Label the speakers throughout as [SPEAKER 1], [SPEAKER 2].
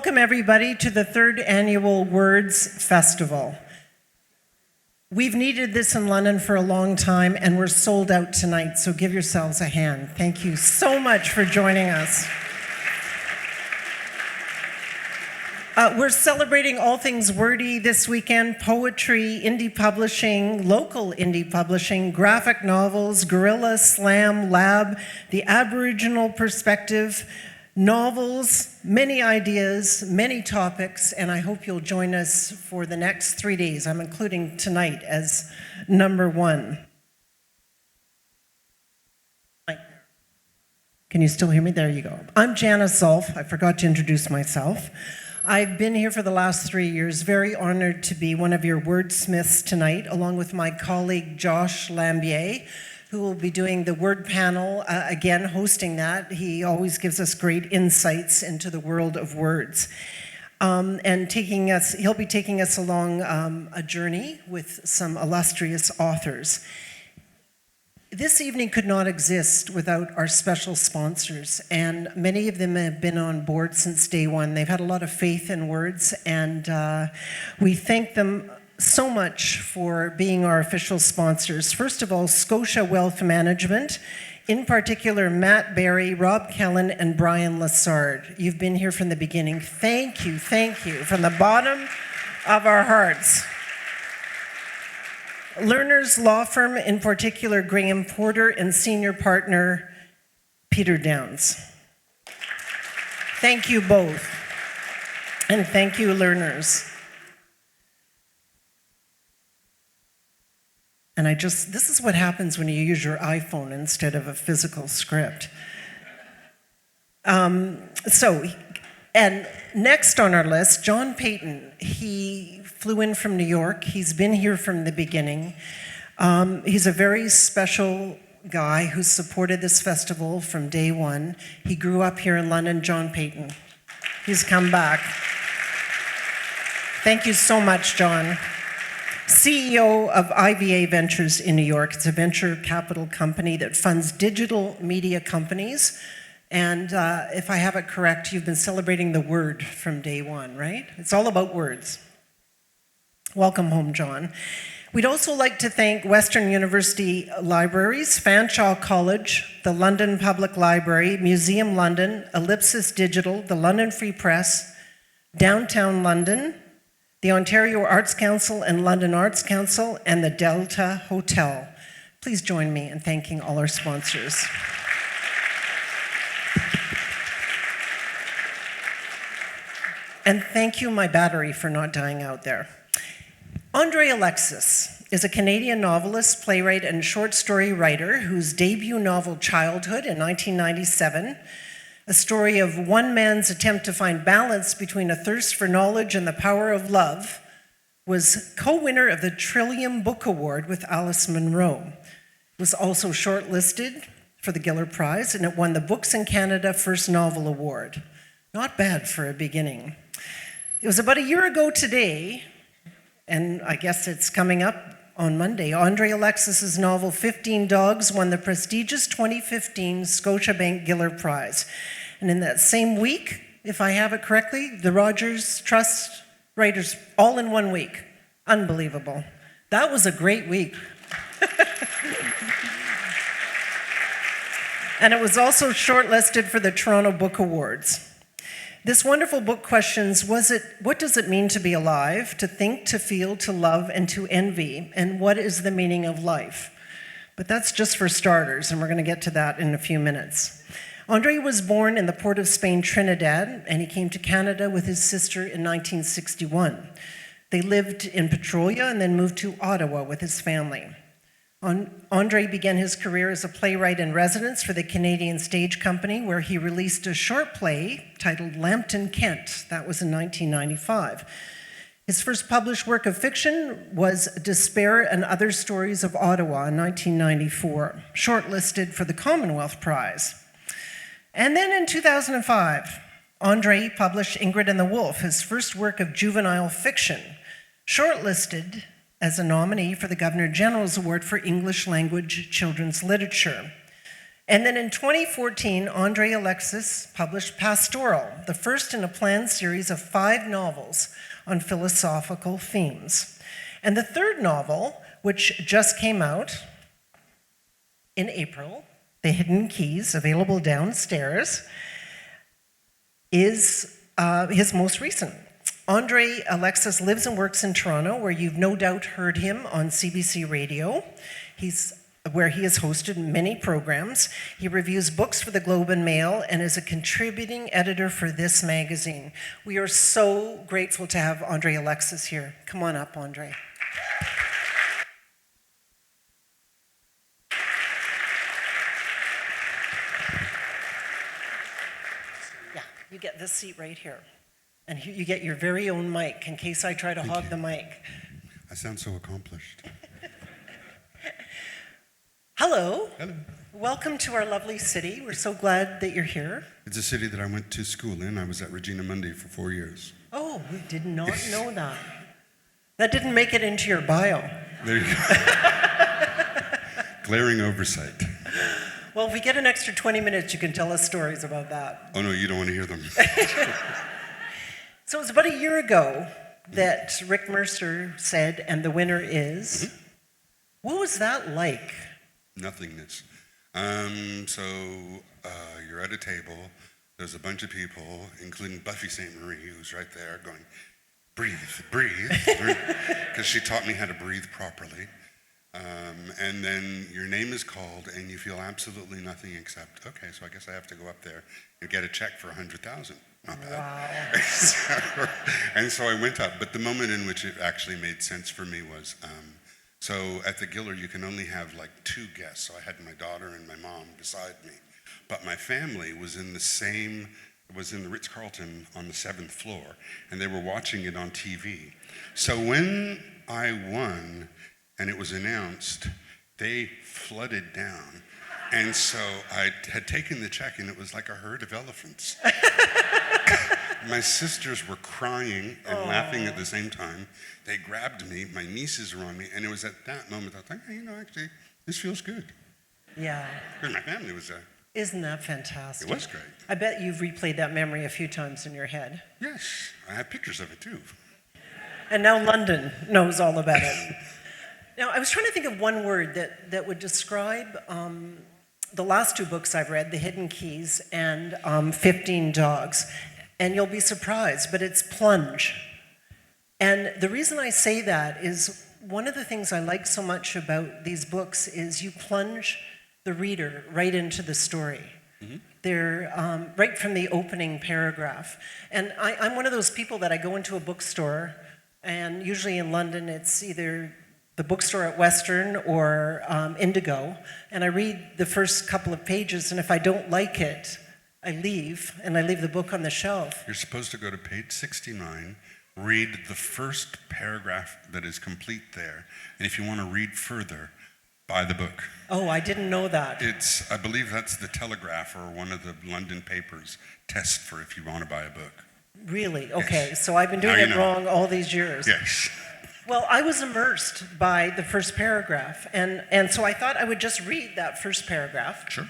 [SPEAKER 1] Welcome everybody to the third annual Words Festival. We've needed this in London for a long time and we're sold out tonight, so give yourselves a hand. Thank you so much for joining us. We're celebrating all things wordy this weekend: poetry, indie publishing, local indie publishing, graphic novels, guerrilla, slam, lab, the Aboriginal perspective, novels, many ideas, many topics, and I hope you'll join us for the next 3 days. I'm including tonight as number one. Can you still hear me? There you go. I'm Janice Zolf. I forgot to introduce myself. I've been here for the last 3 years, very honored to be one of your wordsmiths tonight, along with my colleague Josh Lambier, who will be doing the word panel, again, hosting that. He always gives us great insights into the world of words. And he'll be taking us along a journey with some illustrious authors. This evening could not exist without our special sponsors, and many of them have been on board since day one. They've had a lot of faith in words, and we thank them so much for being our official sponsors. First of all, Scotia Wealth Management, in particular Matt Barry, Rob Kellen, and Brian Lassard. You've been here from the beginning. Thank you from the bottom of our hearts. Lerner's Law Firm, in particular Graham Porter and senior partner Peter Downs. Thank you both. And thank you, Lerner's. And this is what happens when you use your iPhone instead of a physical script. And next on our list, John Payton. He flew in from New York. He's been here from the beginning. He's a very special guy who supported this festival from day one. He grew up here in London. John Payton. He's come back. Thank you so much, John. CEO of IVA Ventures in New York. It's a venture capital company that funds digital media companies. And if I have it correct, you've been celebrating the word from day one, right? It's all about words. Welcome home, John. We'd also like to thank Western University Libraries, Fanshawe College, the London Public Library, Museum London, Ellipsis Digital, the London Free Press, Downtown London, the Ontario Arts Council and London Arts Council, and the Delta Hotel. Please join me in thanking all our sponsors. And thank you, my battery, for not dying out there. Andre Alexis is a Canadian novelist, playwright, and short story writer whose debut novel, Childhood, in 1997, a story of one man's attempt to find balance between a thirst for knowledge and the power of love, was co-winner of the Trillium Book Award with Alice Munro. It was also shortlisted for the Giller Prize, and it won the Books in Canada First Novel Award. Not bad for a beginning. It was about a year ago today, and I guess it's coming up on Monday, Andre Alexis' novel 15 Dogs won the prestigious 2015 Scotiabank Giller Prize. And in that same week, if I have it correctly, the Rogers Trust writers, all in 1 week. Unbelievable. That was a great week. And it was also shortlisted for the Toronto Book Awards. This wonderful book questions, what does it mean to be alive, to think, to feel, to love, and to envy, and what is the meaning of life? But that's just for starters, and we're going to get to that in a few minutes. Andre was born in the port of Spain, Trinidad, and he came to Canada with his sister in 1961. They lived in Petrolia and then moved to Ottawa with his family. Andre began his career as a playwright in residence for the Canadian Stage Company, where he released a short play titled Lambton, Kent. That was in 1995. His first published work of fiction was Despair and Other Stories of Ottawa in 1994, shortlisted for the Commonwealth Prize. And then in 2005, Andre published Ingrid and the Wolf, his first work of juvenile fiction, shortlisted as a nominee for the Governor General's Award for English Language Children's Literature. And then in 2014, Andre Alexis published Pastoral, the first in a planned series of 5 novels on philosophical themes. And the third novel, which just came out in April, The Hidden Keys, available downstairs, is his most recent. Andre Alexis lives and works in Toronto, where you've no doubt heard him on CBC Radio. Where he has hosted many programs. He reviews books for the Globe and Mail and is a contributing editor for this magazine. We are so grateful to have Andre Alexis here. Come on up, Andre. Yeah, you get this seat right here. And here you get your very own mic in case I try to hog the mic.
[SPEAKER 2] I sound so accomplished.
[SPEAKER 1] Hello.
[SPEAKER 2] Hello.
[SPEAKER 1] Welcome to our lovely city. We're so glad that you're here.
[SPEAKER 2] It's a city that I went to school in. I was at Regina Mundi for 4 years.
[SPEAKER 1] Oh, we did not know that. That didn't make it into your bio.
[SPEAKER 2] There you go. Glaring oversight.
[SPEAKER 1] Well, if we get an extra 20 minutes, you can tell us stories about that.
[SPEAKER 2] Oh no, you don't want to hear them.
[SPEAKER 1] So it was about a year ago that Rick Mercer said, and the winner is. Mm-hmm. What was that like?
[SPEAKER 2] Nothingness. So you're at a table, there's a bunch of people, including Buffy St. Marie, who's right there going, breathe, breathe, because she taught me how to breathe properly. And then your name is called and you feel absolutely nothing except, okay, so I guess I have to go up there and get a check for $100,000. Not bad. Wow. And so I went up, but the moment in which it actually made sense for me was, so at the Giller, you can only have like 2 guests. So I had my daughter and my mom beside me. But my family was in the Ritz-Carlton on the 7th floor, and they were watching it on TV. So when I won and it was announced, they flooded down. And so I had taken the check, and it was like a herd of elephants. My sisters were crying and laughing at the same time. They grabbed me, my nieces were on me, and it was at that moment I thought, hey, actually, this feels good.
[SPEAKER 1] Yeah.
[SPEAKER 2] Because my family was there.
[SPEAKER 1] Isn't that fantastic?
[SPEAKER 2] It was great.
[SPEAKER 1] I bet you've replayed that memory a few times in your head.
[SPEAKER 2] Yes, I have pictures of it too.
[SPEAKER 1] And now London knows all about it. Now, I was trying to think of one word that would describe the last 2 books I've read, The Hidden Keys and 15 Dogs. And you'll be surprised, but it's plunge. And the reason I say that is one of the things I like so much about these books is you plunge the reader right into the story. Mm-hmm. They're right from the opening paragraph. And I'm one of those people that I go into a bookstore, and usually in London it's either the bookstore at Western or Indigo, and I read the first couple of pages, and if I don't like it, I leave, and I leave the book on the shelf.
[SPEAKER 2] You're supposed to go to page 69, read the first paragraph that is complete there, and if you want to read further, buy the book.
[SPEAKER 1] Oh, I didn't know that.
[SPEAKER 2] I believe that's the Telegraph or one of the London papers test for if you want to buy a book.
[SPEAKER 1] Really? Okay,
[SPEAKER 2] yes.
[SPEAKER 1] So I've been doing it wrong all these years.
[SPEAKER 2] Yes.
[SPEAKER 1] Well, I was immersed by the first paragraph, and so I thought I would just read that first paragraph.
[SPEAKER 2] Sure.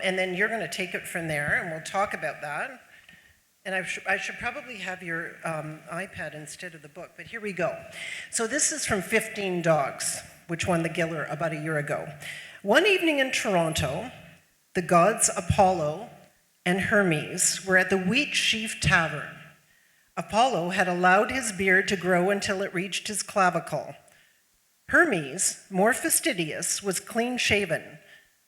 [SPEAKER 1] And then you're going to take it from there, and we'll talk about that. And I should probably have your iPad instead of the book, but here we go. So this is from 15 Dogs, which won the Giller about a year ago. One evening in Toronto, the gods Apollo and Hermes were at the Wheat Sheaf Tavern. Apollo had allowed his beard to grow until it reached his clavicle. Hermes, more fastidious, was clean-shaven,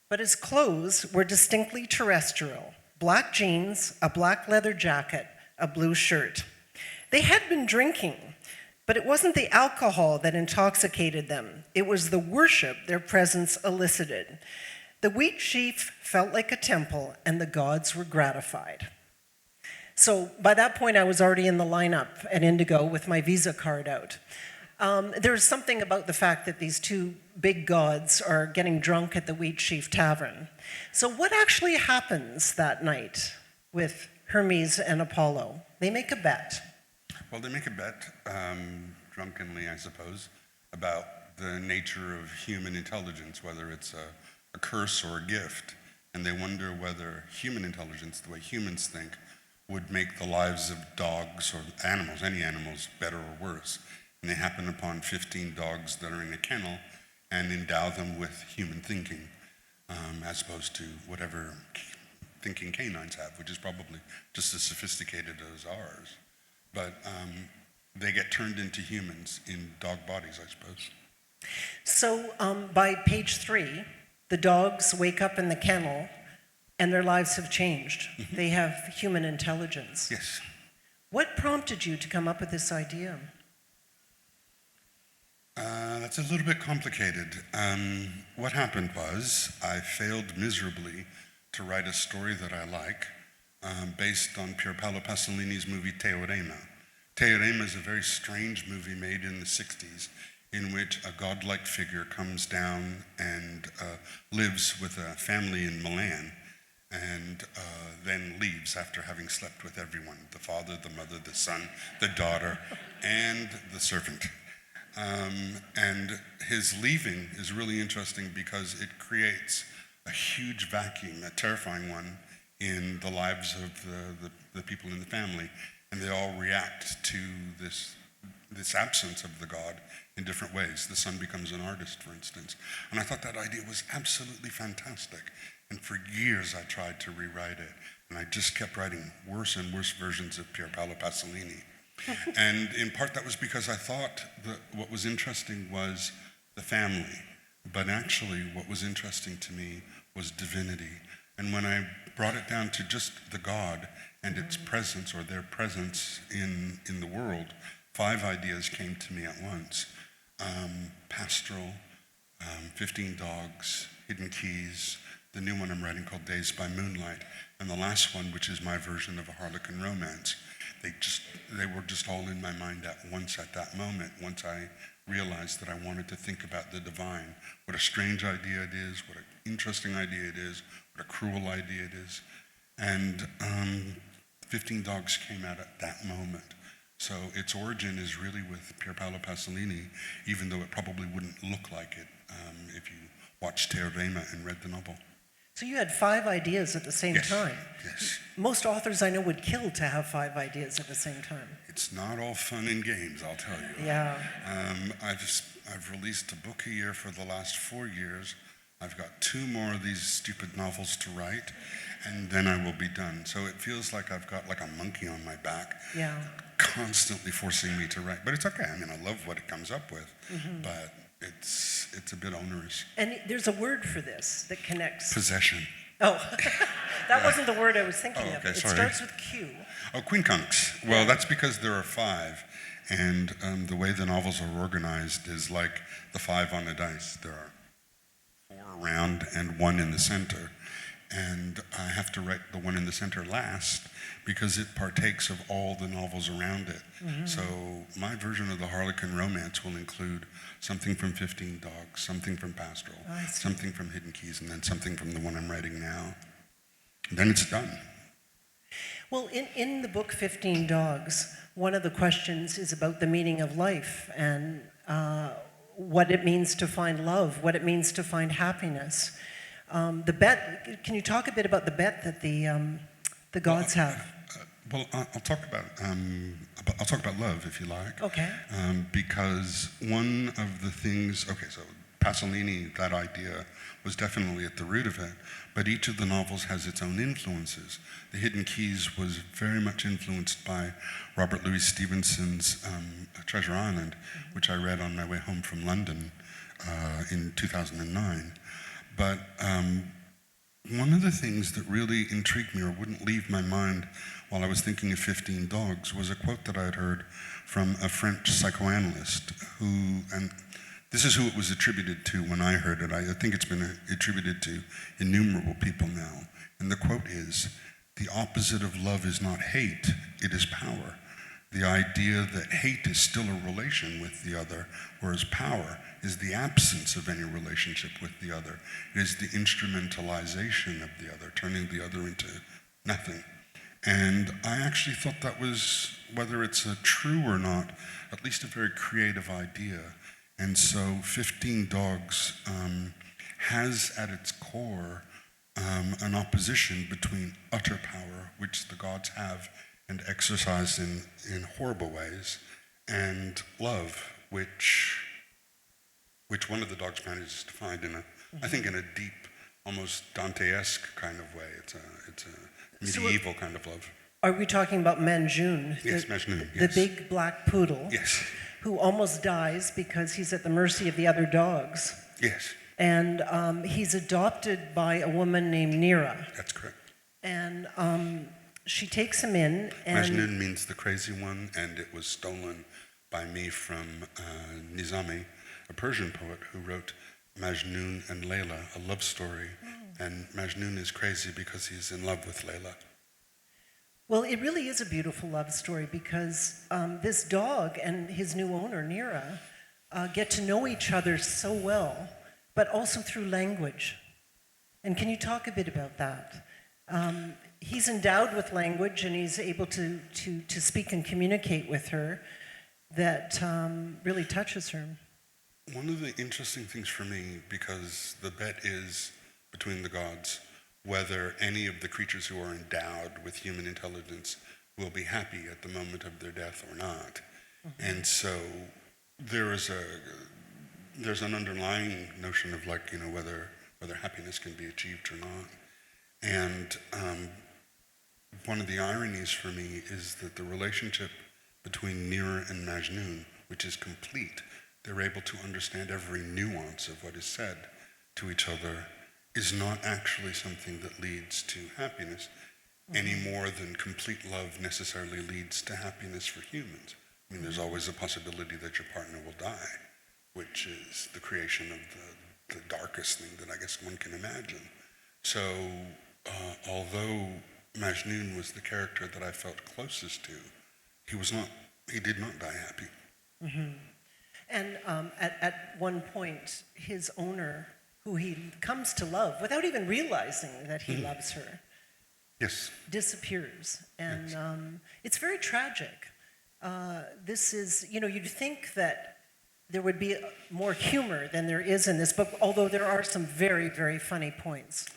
[SPEAKER 1] but his clothes were distinctly terrestrial: black jeans, a black leather jacket, a blue shirt. They had been drinking, but it wasn't the alcohol that intoxicated them. It was the worship their presence elicited. The wheat sheaf felt like a temple, and the gods were gratified. So by that point, I was already in the lineup at Indigo with my Visa card out. There's something about the fact that these 2 big gods are getting drunk at the Wheat Sheaf Tavern. So what actually happens that night with Hermes and Apollo? They make a bet.
[SPEAKER 2] Well, they make a bet, drunkenly, I suppose, about the nature of human intelligence, whether it's a curse or a gift, and they wonder whether human intelligence, the way humans think, would make the lives of dogs or animals, any animals, better or worse. And they happen upon 15 dogs that are in a kennel and endow them with human thinking, as opposed to whatever thinking canines have, which is probably just as sophisticated as ours. But they get turned into humans in dog bodies, I suppose.
[SPEAKER 1] So by page 3, the dogs wake up in the kennel and their lives have changed.
[SPEAKER 2] Mm-hmm.
[SPEAKER 1] They have human intelligence.
[SPEAKER 2] Yes.
[SPEAKER 1] What prompted you to come up with this idea?
[SPEAKER 2] That's a little bit complicated. What happened was I failed miserably to write a story that I like based on Pier Paolo Pasolini's movie Teorema. Teorema is a very strange movie made in the 60s in which a godlike figure comes down and lives with a family in Milan and then leaves after having slept with everyone, the father, the mother, the son, the daughter, and the servant. And his leaving is really interesting because it creates a huge vacuum, a terrifying one, in the lives of the people in the family. And they all react to this absence of the god in different ways. The son becomes an artist, for instance. And I thought that idea was absolutely fantastic. And for years I tried to rewrite it. And I just kept writing worse and worse versions of Pier Paolo Pasolini. And in part that was because I thought that what was interesting was the family. But actually what was interesting to me was divinity. And when I brought it down to just the god and its presence or their presence in the world, 5 ideas came to me at once. Pastoral, 15 Dogs, Hidden Keys, the new one I'm writing called Days by Moonlight, and the last one, which is my version of a Harlequin romance. They were just all in my mind at once at that moment, once I realized that I wanted to think about the divine. What a strange idea it is, what an interesting idea it is, what a cruel idea it is. And 15 Dogs came out at that moment. So its origin is really with Pier Paolo Pasolini, even though it probably wouldn't look like it if you watched Teorema and read the novel.
[SPEAKER 1] So you had 5 ideas at the same time.
[SPEAKER 2] Yes.
[SPEAKER 1] Most authors I know would kill to have 5 ideas at the same time.
[SPEAKER 2] It's not all fun and games, I'll tell you.
[SPEAKER 1] Yeah.
[SPEAKER 2] I've released a book a year for the last 4 years. I've got 2 more of these stupid novels to write, and then I will be done. So it feels like I've got like a monkey on my back, constantly forcing me to write. But it's okay. I mean, I love what it comes up with, but it's a bit onerous.
[SPEAKER 1] And there's a word for this that connects.
[SPEAKER 2] Possession.
[SPEAKER 1] Oh, that wasn't the word I was thinking of. It
[SPEAKER 2] Sorry.
[SPEAKER 1] starts with Q.
[SPEAKER 2] Oh, quincunx. Well, that's because there are 5, and the way the novels are organized is like the 5 on a dice. There are 4 around and 1 in the center, and I have to write the one in the center last because it partakes of all the novels around it. So my version of the Harlequin romance will include something from 15 Dogs, something from Pastoral, something from Hidden Keys, and then something from the one I'm writing now. And then it's done.
[SPEAKER 1] Well, in the book 15 Dogs, one of the questions is about the meaning of life and what it means to find love, what it means to find happiness. The bet, can you talk a bit about the bet that the gods have?
[SPEAKER 2] Well, I'll talk about love, if you like.
[SPEAKER 1] Okay.
[SPEAKER 2] Because one of the things, so Pasolini, that idea was definitely at the root of it, but each of the novels has its own influences. The Hidden Keys was very much influenced by Robert Louis Stevenson's Treasure Island, which I read on my way home from London in 2009. But one of the things that really intrigued me or wouldn't leave my mind while I was thinking of 15 Dogs was a quote that I had heard from a French psychoanalyst who, and this is who it was attributed to when I heard it. I think it's been attributed to innumerable people now. And the quote is, "The opposite of love is not hate, it is power." The idea that hate is still a relation with the other, whereas power is the absence of any relationship with the other. It is the instrumentalization of the other, turning the other into nothing. And I actually thought that was, whether it's a true or not, at least a very creative idea. And so 15 Dogs has at its core an opposition between utter power, which the gods have and exercise in horrible ways, and love, which one of the dogs manages to find I think in a deep, almost Dante-esque kind of way. It's a medieval kind of love.
[SPEAKER 1] Are we talking about Manjun?
[SPEAKER 2] Yes, Majnun,
[SPEAKER 1] the
[SPEAKER 2] yes.
[SPEAKER 1] big black poodle.
[SPEAKER 2] Yes.
[SPEAKER 1] Who almost dies because he's at the mercy of the other dogs.
[SPEAKER 2] Yes.
[SPEAKER 1] And he's adopted by a woman named Nira.
[SPEAKER 2] That's correct.
[SPEAKER 1] And she takes him in. And
[SPEAKER 2] Majnun means the crazy one, and it was stolen by me from Nizami, a Persian poet who wrote Majnun and Layla, a love story. And Majnun is crazy because he's in love with Layla.
[SPEAKER 1] Well, it really is a beautiful love story because this dog and his new owner, Nira, get to know each other so well, but also through language. And can you talk a bit about that? He's endowed with language and he's able to speak and communicate with her that really touches her.
[SPEAKER 2] One of the interesting things for me, because the bet is between the gods, whether any of the creatures who are endowed with human intelligence will be happy at the moment of their death or not. And so there's an underlying notion of whether happiness can be achieved or not. And one of the ironies for me is that the relationship between Nira and Majnun, which is complete, they're able to understand every nuance of what is said to each other, is not actually something that leads to happiness any more than complete love necessarily leads to happiness for humans. I mean, there's always a possibility that your partner will die, which is the creation of the darkest thing that I guess one can imagine. So although Majnun was the character that I felt closest to, he did not die happy.
[SPEAKER 1] Mm-hmm. And at one point, his owner, who he comes to love without even realizing that he loves her,
[SPEAKER 2] yes,
[SPEAKER 1] disappears. And
[SPEAKER 2] yes.
[SPEAKER 1] It's very tragic. This is, you'd think that there would be more humor than there is in this book, although there are some very, very funny points.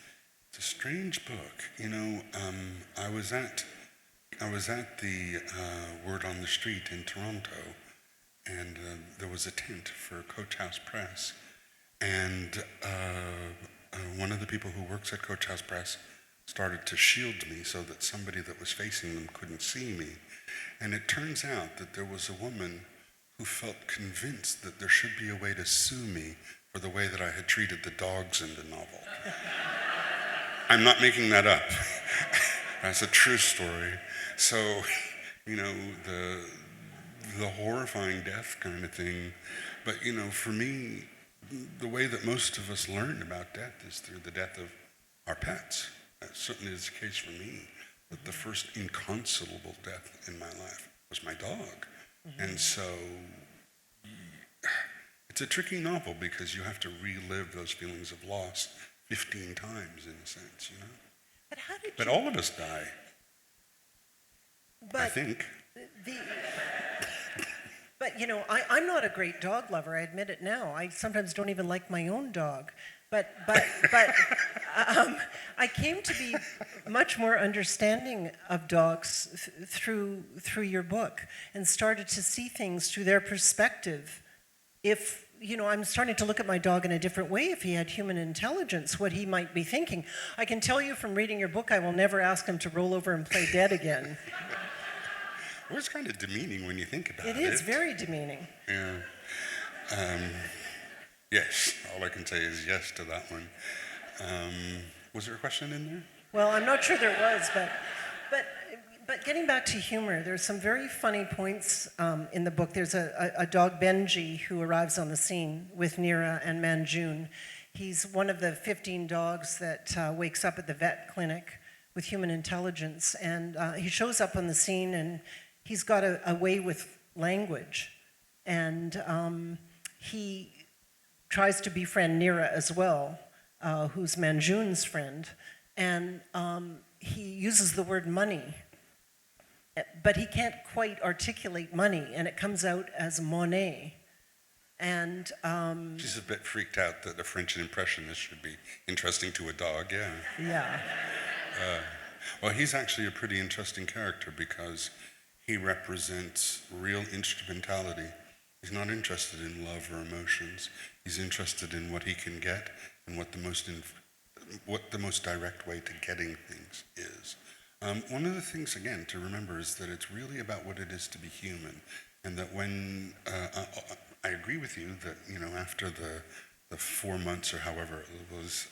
[SPEAKER 2] It's a strange book. I was at the Word on the Street in Toronto, and there was a tent for Coach House Press. And one of the people who works at Coach House Press started to shield me so that somebody that was facing them couldn't see me. And it turns out that there was a woman who felt convinced that there should be a way to sue me for the way that I had treated the dogs in the novel. I'm not making that up. That's a true story. So, the horrifying death kind of thing. But, for me, the way that most of us learn about death is through the death of our pets. That certainly is the case for me. But the first inconsolable death in my life was my dog. Mm-hmm. And so it's a tricky novel because you have to relive those feelings of loss 15 times in a sense,
[SPEAKER 1] But how did
[SPEAKER 2] But all of us die, I think.
[SPEAKER 1] But, I'm not a great dog lover, I admit it now. I sometimes don't even like my own dog. But I came to be much more understanding of dogs through your book and started to see things through their perspective. If, I'm starting to look at my dog in a different way. If he had human intelligence, what he might be thinking. I can tell you from reading your book, I will never ask him to roll over and play dead again.
[SPEAKER 2] Well, it's kind of demeaning when you think about it.
[SPEAKER 1] It is very demeaning.
[SPEAKER 2] Yeah. Yes, all I can say is yes to that one. Was there a question in there?
[SPEAKER 1] Well, I'm not sure there was, but getting back to humor, there's some very funny points in the book. There's a dog, Benji, who arrives on the scene with Nira and Manjun. He's one of the 15 dogs that wakes up at the vet clinic with human intelligence, and he shows up on the scene, and he's got a way with language, and he tries to befriend Nira as well, who's Manjun's friend, and he uses the word money, but he can't quite articulate money, and it comes out as monnaie. And
[SPEAKER 2] She's a bit freaked out that a French impressionist should be interesting to a dog, yeah.
[SPEAKER 1] yeah,
[SPEAKER 2] Well, he's actually a pretty interesting character because he represents real instrumentality. He's not interested in love or emotions. He's interested in what he can get and what the most direct way to getting things is. One of the things, again, to remember is that it's really about what it is to be human, and that when I agree with you that after the 4 months or however it was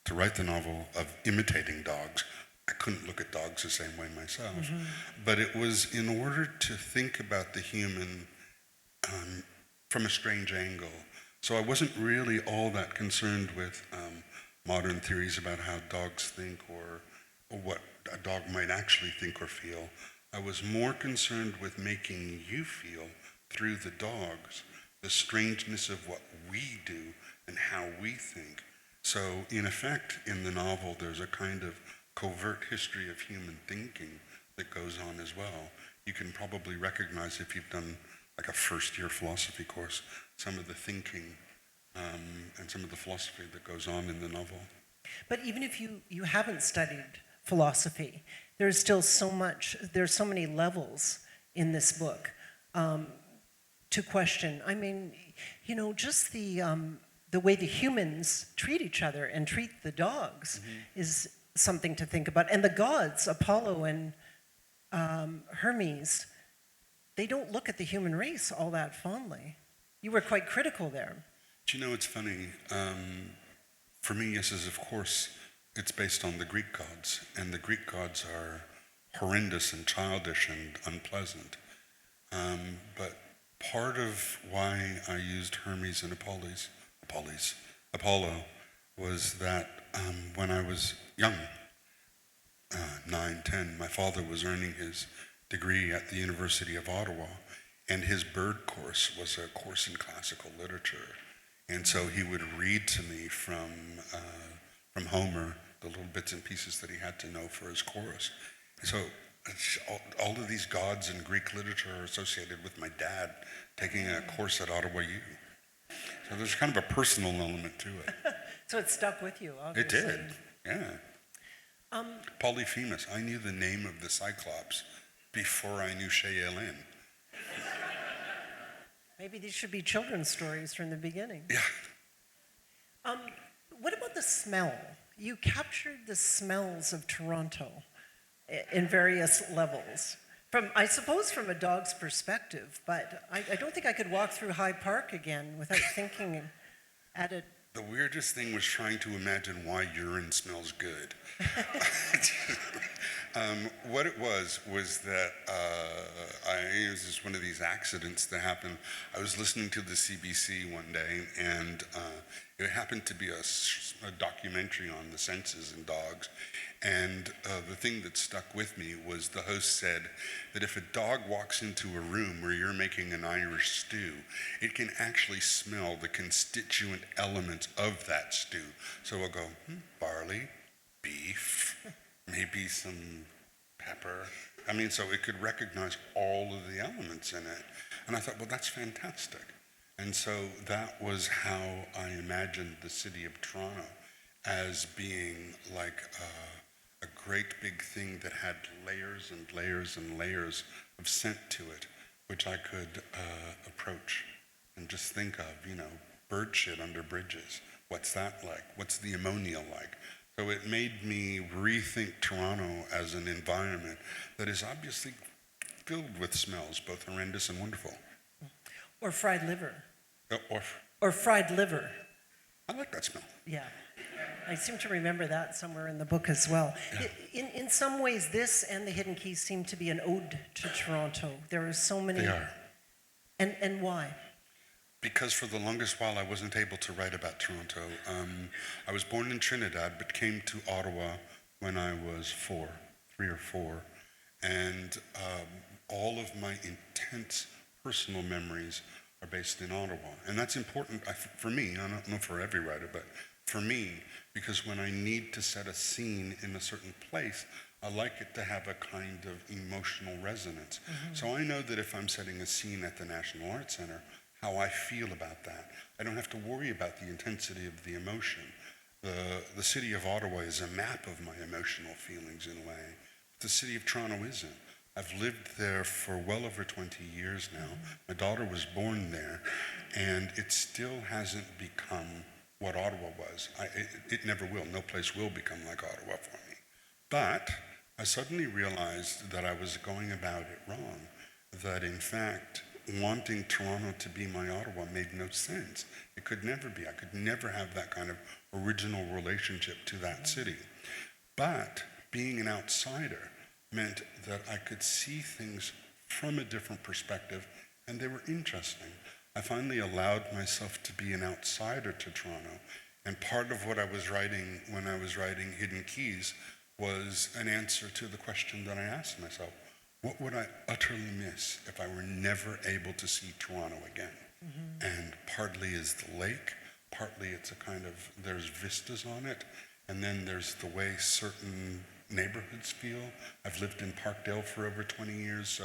[SPEAKER 2] to write the novel of imitating dogs, I couldn't look at dogs the same way myself. Mm-hmm. But it was in order to think about the human from a strange angle. So I wasn't really all that concerned with modern theories about how dogs think or what a dog might actually think or feel. I was more concerned with making you feel through the dogs the strangeness of what we do and how we think. So in effect, in the novel, there's a kind of covert history of human thinking that goes on as well. You can probably recognize, if you've done like a first-year philosophy course, some of the thinking and some of the philosophy that goes on in the novel.
[SPEAKER 1] But even if you haven't studied philosophy, there's still there's so many levels in this book to question. I mean, just the way the humans treat each other and treat the dogs is something to think about. And the gods, Apollo and Hermes, they don't look at the human race all that fondly. You were quite critical there.
[SPEAKER 2] Do you know, it's funny. For me, yes, of course, it's based on the Greek gods. And the Greek gods are horrendous and childish and unpleasant. But part of why I used Hermes and Apollo, was that when I was young, 9, 10, my father was earning his degree at the University of Ottawa, and his bird course was a course in classical literature. And so he would read to me from Homer the little bits and pieces that he had to know for his chorus. So all of these gods in Greek literature are associated with my dad taking a course at Ottawa U. So there's kind of a personal element to it.
[SPEAKER 1] So it stuck with you, obviously.
[SPEAKER 2] It did, yeah. Polyphemus, I knew the name of the Cyclops before I knew Cheyenne.
[SPEAKER 1] Maybe these should be children's stories from the beginning.
[SPEAKER 2] Yeah.
[SPEAKER 1] What about the smell? You captured the smells of Toronto in various levels. I suppose from a dog's perspective, but I don't think I could walk through High Park again without thinking at it.
[SPEAKER 2] The weirdest thing was trying to imagine why urine smells good. What it was that it was just one of these accidents that happened. I was listening to the CBC one day, and it happened to be a documentary on the senses in dogs. And the thing that stuck with me was the host said that if a dog walks into a room where you're making an Irish stew, it can actually smell the constituent elements of that stew. So we'll go, barley, beef, maybe some pepper. I mean, so it could recognize all of the elements in it. And I thought, well, that's fantastic. And so that was how I imagined the city of Toronto as being like a great big thing that had layers and layers and layers of scent to it, which I could approach and just think of, bird shit under bridges. What's that like? What's the ammonia like? So it made me rethink Toronto as an environment that is obviously filled with smells, both horrendous and wonderful.
[SPEAKER 1] Or fried liver.
[SPEAKER 2] Or
[SPEAKER 1] fried liver.
[SPEAKER 2] I like that smell.
[SPEAKER 1] Yeah. I seem to remember that somewhere in the book as well.
[SPEAKER 2] Yeah.
[SPEAKER 1] In some ways, this and The Hidden Keys seem to be an ode to Toronto. There are so many.
[SPEAKER 2] They are.
[SPEAKER 1] And why?
[SPEAKER 2] Because for the longest while, I wasn't able to write about Toronto. I was born in Trinidad, but came to Ottawa when I was 3 or 4. And all of my intense personal memories are based in Ottawa. And that's important for me. I don't know for every writer, but for me, because when I need to set a scene in a certain place, I like it to have a kind of emotional resonance. Mm-hmm. So I know that if I'm setting a scene at the National Arts Center, how I feel about that. I don't have to worry about the intensity of the emotion. The city of Ottawa is a map of my emotional feelings in a way. The city of Toronto isn't. I've lived there for well over 20 years now. My daughter was born there, and it still hasn't become what Ottawa was. It never will. No place will become like Ottawa for me. But I suddenly realized that I was going about it wrong, that in fact, wanting Toronto to be my Ottawa made no sense. It could never be. I could never have that kind of original relationship to that city. But being an outsider meant that I could see things from a different perspective, and they were interesting. I finally allowed myself to be an outsider to Toronto, and part of what I was writing when I was writing Hidden Keys was an answer to the question that I asked myself. What would I utterly miss if I were never able to see Toronto again? And partly is the lake, partly it's a kind of, there's vistas on it, and then there's the way certain neighborhoods feel. I've lived in Parkdale for over 20 years, so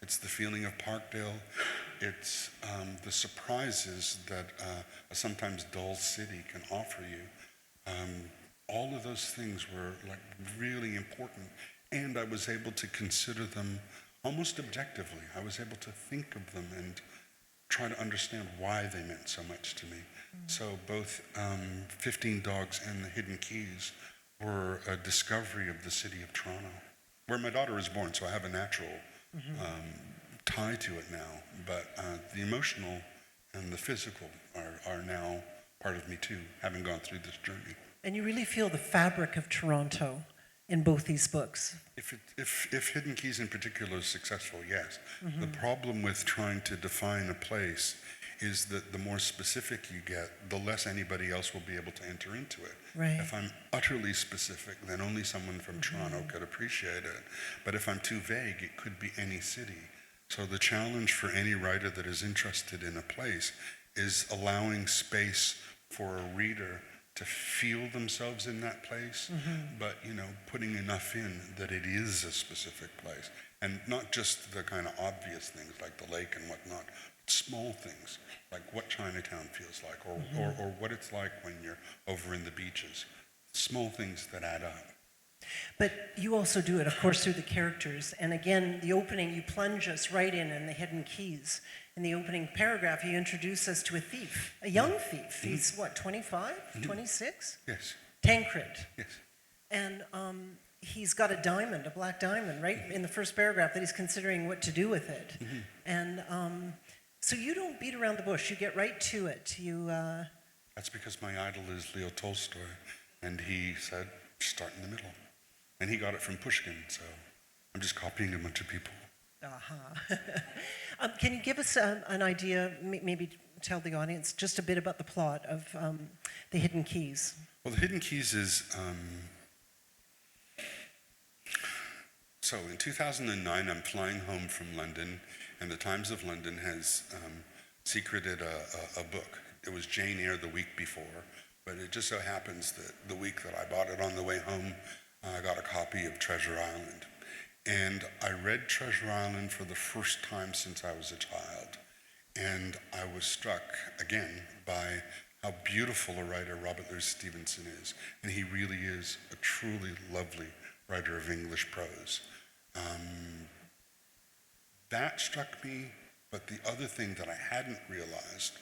[SPEAKER 2] it's the feeling of Parkdale. It's the surprises that a sometimes dull city can offer you. All of those things were like really important, and I was able to consider them almost objectively. I was able to think of them and try to understand why they meant so much to me. So both 15 Dogs and The Hidden Keys were a discovery of the city of Toronto, where my daughter is born, so I have a natural tie to it now. But the emotional and the physical are now part of me too, having gone through this journey.
[SPEAKER 1] And you really feel the fabric of Toronto in both these books.
[SPEAKER 2] If Hidden Keys in particular is successful, yes. The problem with trying to define a place is that the more specific you get, the less anybody else will be able to enter into it.
[SPEAKER 1] Right.
[SPEAKER 2] If I'm utterly specific, then only someone from Toronto could appreciate it. But if I'm too vague, it could be any city. So the challenge for any writer that is interested in a place is allowing space for a reader to feel themselves in that place, but putting enough in that it is a specific place. And not just the kind of obvious things like the lake and whatnot, but small things like what Chinatown feels like, or what it's like when you're over in the beaches. Small things that add up.
[SPEAKER 1] But you also do it, of course, through the characters. And again, the opening, you plunge us right in The Hidden Keys. In the opening paragraph, you introduce us to a thief, a young thief. He's what, 25, 26?
[SPEAKER 2] Yes.
[SPEAKER 1] Tancred.
[SPEAKER 2] Yes.
[SPEAKER 1] And he's got a diamond, a black diamond, right in the first paragraph that he's considering what to do with it. And so you don't beat around the bush. You get right to it.
[SPEAKER 2] That's because my idol is Leo Tolstoy, and he said, start in the middle. And he got it from Pushkin, so I'm just copying a bunch of people.
[SPEAKER 1] Can you give us an idea, maybe tell the audience just a bit about the plot of The Hidden Keys?
[SPEAKER 2] Well, The Hidden Keys is, so in 2009, I'm flying home from London, and the Times of London has secreted a book. It was Jane Eyre the week before, but it just so happens that the week that I bought it on the way home, I got a copy of Treasure Island. And I read Treasure Island for the first time since I was a child. And I was struck, again, by how beautiful a writer Robert Louis Stevenson is. And he really is a truly lovely writer of English prose. That struck me, but the other thing that I hadn't realized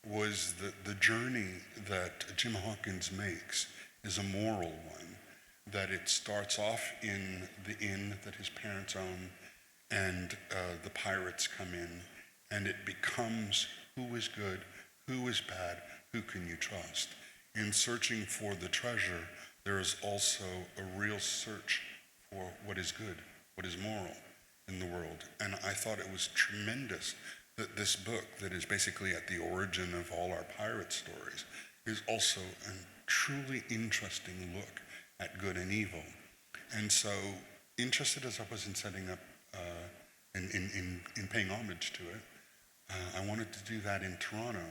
[SPEAKER 2] was that the journey that Jim Hawkins makes is a moral one. That it starts off in the inn that his parents own, and the pirates come in, and it becomes who is good, who is bad, who can you trust. In searching for the treasure, there is also a real search for what is good, what is moral in the world. And I thought it was tremendous that this book, that is basically at the origin of all our pirate stories, is also a truly interesting look at good and evil. And so, interested as I was in setting up, in paying homage to it, I wanted to do that in Toronto.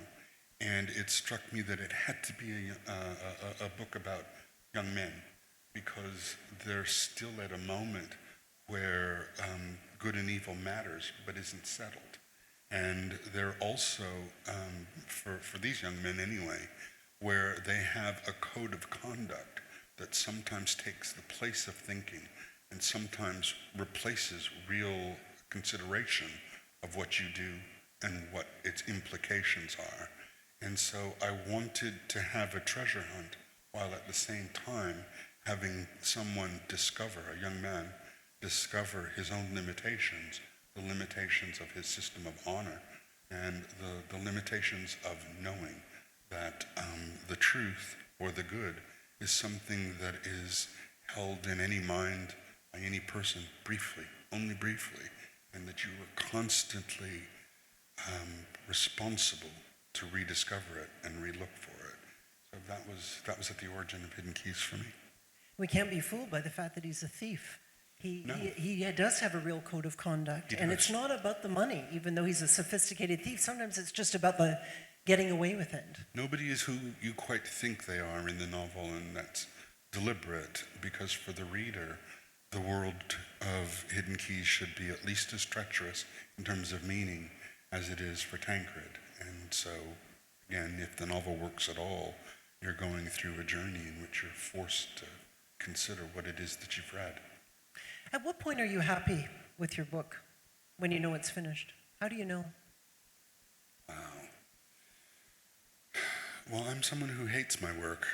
[SPEAKER 2] And it struck me that it had to be a book about young men, because they're still at a moment where good and evil matters, but isn't settled. And they're also, for these young men anyway, where they have a code of conduct that sometimes takes the place of thinking and sometimes replaces real consideration of what you do and what its implications are. And so I wanted to have a treasure hunt while at the same time having someone discover, a young man, discover his own limitations, the limitations of his system of honor, and the limitations of knowing that the truth or the good is something that is held in any mind by any person briefly, only briefly, and that you are constantly responsible to rediscover it and relook for it. So that was at the origin of Hidden Keys for me.
[SPEAKER 1] We can't be fooled by the fact that he's a thief.
[SPEAKER 2] No.
[SPEAKER 1] He does have a real code of conduct, and it's not about the money, even though he's a sophisticated thief. Sometimes it's just about the getting away with it.
[SPEAKER 2] Nobody is who you quite think they are in the novel, and that's deliberate, because for the reader, the world of Hidden Keys should be at least as treacherous in terms of meaning as it is for Tancred. And so, again, if the novel works at all, you're going through a journey in which you're forced to consider what it is that you've read.
[SPEAKER 1] At what point are you happy with your book when you know it's finished? How do you know?
[SPEAKER 2] Wow. Well, I'm someone who hates my work,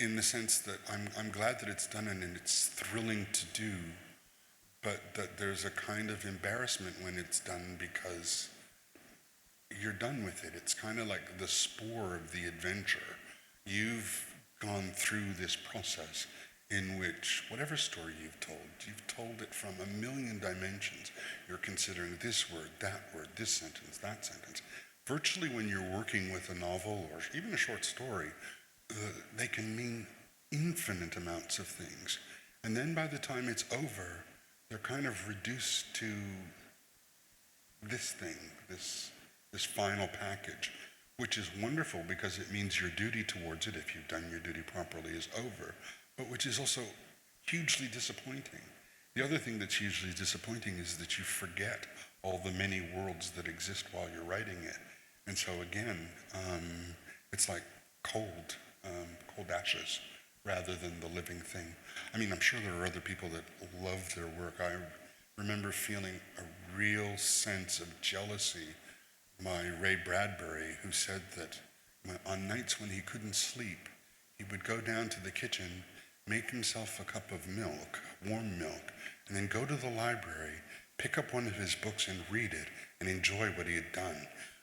[SPEAKER 2] in the sense that I'm glad that it's done and it's thrilling to do, but that there's a kind of embarrassment when it's done because you're done with it. It's kind of like the spore of the adventure. You've gone through this process in which whatever story you've told it from a million dimensions. You're considering this word, this sentence, that sentence. Virtually when you're working with a novel or even a short story, they can mean infinite amounts of things. And then by the time it's over, they're kind of reduced to this thing, this final package, which is wonderful because it means your duty towards it, if you've done your duty properly, is over, but which is also hugely disappointing. The other thing that's hugely disappointing is that you forget all the many worlds that exist while you're writing it. And so again, it's like cold ashes rather than the living thing. I mean, I'm sure there are other people that love their work. I remember feeling a real sense of jealousy by Ray Bradbury, who said that on nights when he couldn't sleep, he would go down to the kitchen, make himself a cup of milk, warm milk, and then go to the library, pick up one of his books and read it, and enjoy what he had done.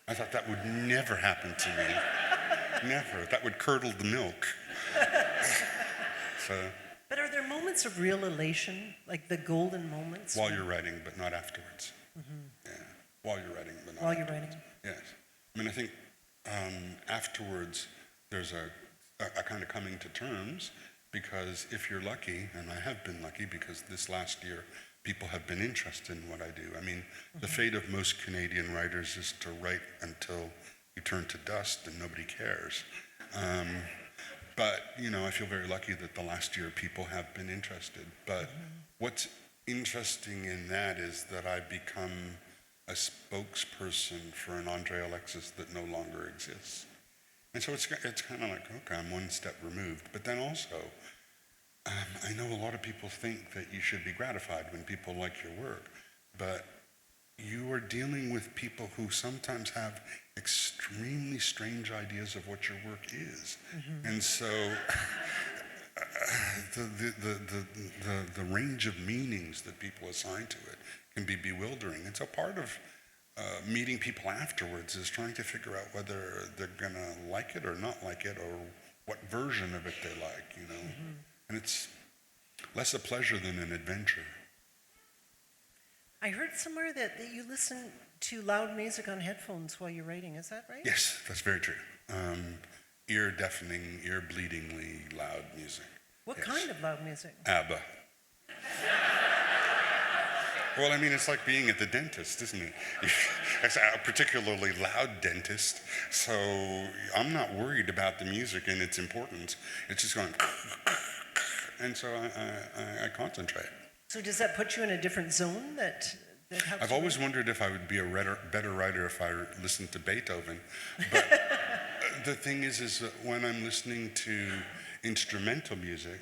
[SPEAKER 2] I thought that would never happen to me. Never. That would curdle the milk. So.
[SPEAKER 1] But are there moments of real elation, like the golden moments?
[SPEAKER 2] While you're writing, but not afterwards. Mm-hmm. Yeah. While you're writing, but not
[SPEAKER 1] While
[SPEAKER 2] afterwards.
[SPEAKER 1] You're writing.
[SPEAKER 2] Yes. I mean, I think afterwards there's a kind of coming to terms, because if you're lucky, and I have been lucky because this last year people have been interested in what I do. I mean, the fate of most Canadian writers is to write until you turn to dust and nobody cares. But, you know, I feel very lucky that the last year people have been interested. But what's interesting in that is that I've become a spokesperson for an Andre Alexis that no longer exists. And so it's kind of like, okay, I'm one step removed. But then also, I know a lot of people think that you should be gratified when people like your work, but you are dealing with people who sometimes have extremely strange ideas of what your work is. Mm-hmm. And so the range of meanings that people assign to it can be bewildering. And so part of meeting people afterwards is trying to figure out whether they're going to like it or not like it, or what version of it they like, you know. Mm-hmm. And it's less a pleasure than an adventure.
[SPEAKER 1] I heard somewhere that you listen to loud music on headphones while you're writing. Is that right?
[SPEAKER 2] Yes, that's very true. Ear-deafening, ear-bleedingly loud music.
[SPEAKER 1] What kind of loud music?
[SPEAKER 2] ABBA. Well, I mean, it's like being at the dentist, isn't it? It's a particularly loud dentist, so I'm not worried about the music and its importance. It's just going, and so I concentrate.
[SPEAKER 1] So does that put you in a different zone that
[SPEAKER 2] I've always wondered if I would be a better writer if I listened to Beethoven. But the thing is that when I'm listening to instrumental music,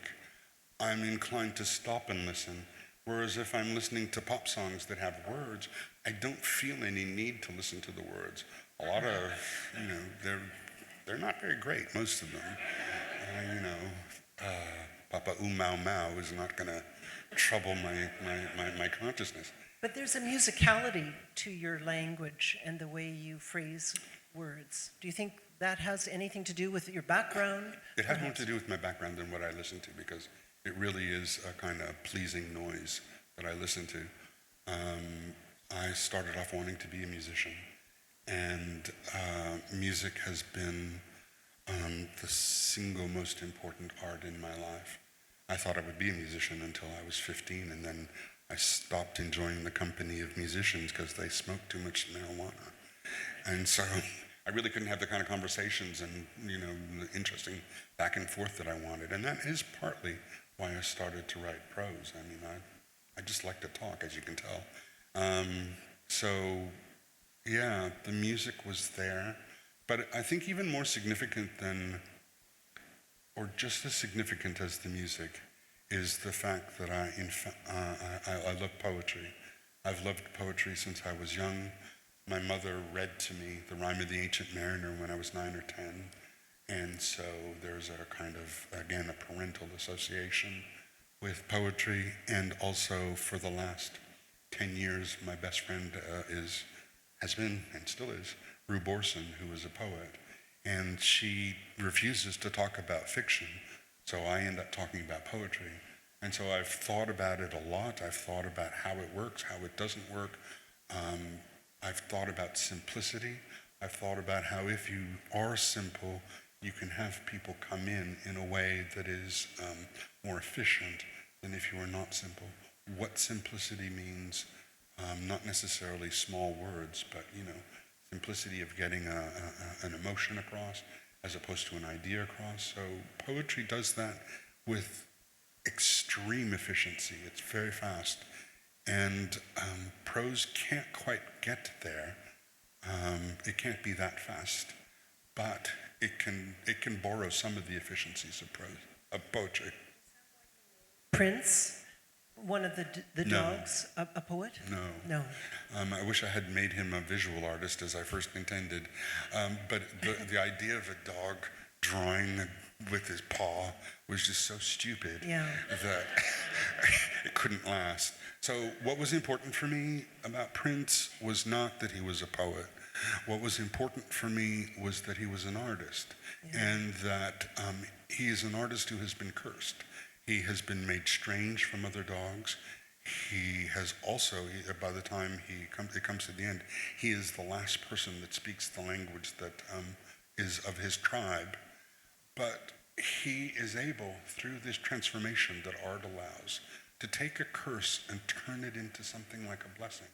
[SPEAKER 2] I'm inclined to stop and listen. Whereas if I'm listening to pop songs that have words, I don't feel any need to listen to the words. A lot of, they're not very great, most of them. Papa Mau Mau is not going to trouble my consciousness.
[SPEAKER 1] But there's a musicality to your language and the way you phrase words. Do you think that has anything to do with your background?
[SPEAKER 2] It has more to do with my background than what I listen to, because it really is a kind of pleasing noise that I listen to. I started off wanting to be a musician, and music has been the single most important art in my life. I thought I would be a musician until I was 15, and then I stopped enjoying the company of musicians because they smoked too much marijuana. And so I really couldn't have the kind of conversations and, the interesting back and forth that I wanted. And that is partly why I started to write prose. I mean, I just like to talk, as you can tell. The music was there. But I think even more significant than, or just as significant as the music, is the fact that I love poetry. I've loved poetry since I was young. My mother read to me The Rime of the Ancient Mariner when I was 9 or 10. And so there's a kind of, again, a parental association with poetry. And also for the last 10 years, my best friend has been, and still is, Rue Borson, who is a poet. And she refuses to talk about fiction. So I end up talking about poetry. And so I've thought about it a lot. I've thought about how it works, how it doesn't work. I've thought about simplicity. I've thought about how if you are simple, you can have people come in a way that is more efficient than if you are not simple. What simplicity means, not necessarily small words, but simplicity of getting an emotion across as opposed to an idea across. So poetry does that with extreme efficiency. It's very fast. And prose can't quite get there. It can't be that fast, but it can borrow some of the efficiencies of poetry.
[SPEAKER 1] Prince, one of the
[SPEAKER 2] No.
[SPEAKER 1] dogs, a poet?
[SPEAKER 2] No.
[SPEAKER 1] No.
[SPEAKER 2] I wish I had made him a visual artist as I first intended. But the idea of a dog drawing with his paw was just so stupid that it couldn't last. So what was important for me about Prince was not that he was a poet. What was important for me was that he was an artist, and that he is an artist who has been cursed. He has been made strange from other dogs. He has also, by the time it comes to the end, he is the last person that speaks the language that is of his tribe. But he is able, through this transformation that art allows, to take a curse and turn it into something like a blessing.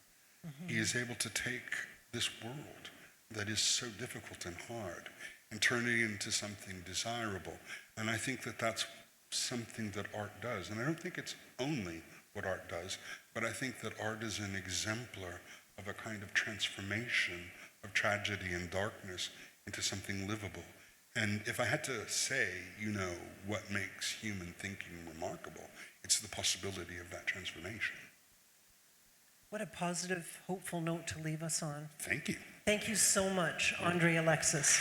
[SPEAKER 2] Mm-hmm. He is able to take this world that is so difficult and hard and turn it into something desirable. And I think that that's something that art does. And I don't think it's only what art does, but I think that art is an exemplar of a kind of transformation of tragedy and darkness into something livable. And if I had to say, what makes human thinking remarkable, it's the possibility of that transformation.
[SPEAKER 1] What a positive, hopeful note to leave us on.
[SPEAKER 2] Thank you.
[SPEAKER 1] Thank you so much, Andre Alexis.